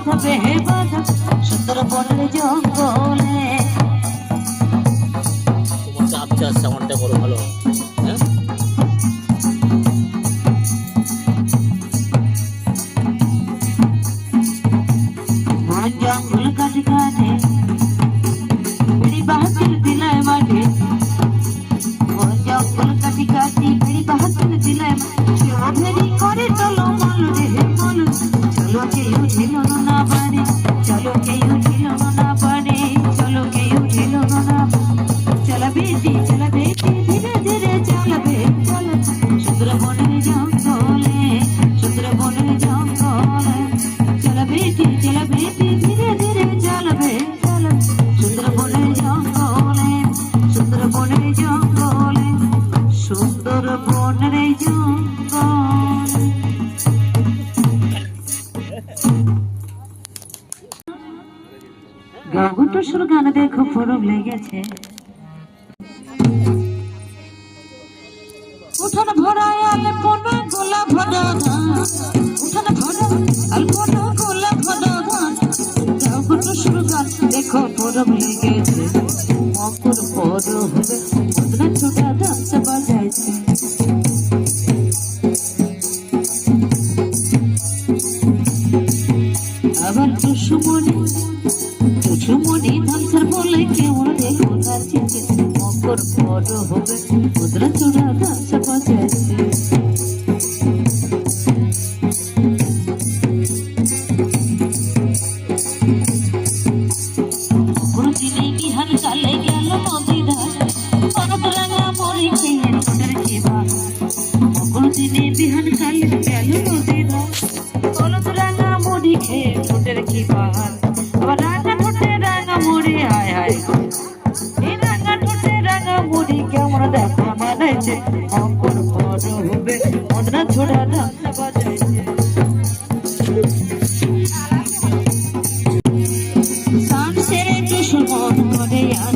বাঁধাবে হে বাঁধা সুন্দরবনের জঙ্গলে। তোমারটা আচ্ছা আচ্ছা আমারটা বড় ভালো হ্যাঁ। জঙ্গল কাটে কাটে বিড়ি বাহাদুর দিলায় মাঠে, জঙ্গল কাটি কাটি বিড়ি বাহাদুর দিলায় ভেরি করে চলো মল রে মল, চলো কেউ ছিল না বাড়ি, চলো কেউ ছিল না বাড়ি, চলো কেউ ছিল না, চলাবে ধীরে ধীরে চলবে চলো সুন্দরবনের জঙ্গলে, সুন্দরবনের জঙ্গলে চলবে ধীরে ধীরে চলবে চলো সুন্দরবনের জঙ্গলে, সুন্দরবনের জঙ্গলে, সুন্দরবনের জঙ্গল। গাগুটো সুর গান দেখো ফরম লেগেছে, উঠান ভরা আলপনা গোলা ভরা ধান, উঠান ভরা আলপনা গোলা ভরা ধান, গাগুটো সুর গান দেখো ফরম লেগেছে, মকর পর হবে মদনা ছোটা ডান্স বাজাইছে। আবার টুসুমনি ধানসার বলে কেমন দেখো নাচিছে, মকর পর হবে মদনা ছোটা ডান্স বাজাইছে। দিনে বিহান কালে গেল নদী ধারে, পরব রাঙা মরি খেয়ে ঠোঁটের খেবা, মকর দিনে বিহান কালে গেল নদী ধারে, পরব রাঙা মরি খেয়ে ঠোঁটের খেবা, আবার রাঙা ঠোঁটে রাঙা মরি হায় হায়, এই রাঙা ঠোঁটে রাঙা মরি কেমন দেখা মানাইছে, মকর পর হবে মদনা ছোড়া ডান্স বাজাইছে। সান সেরে টুসু মন করে আর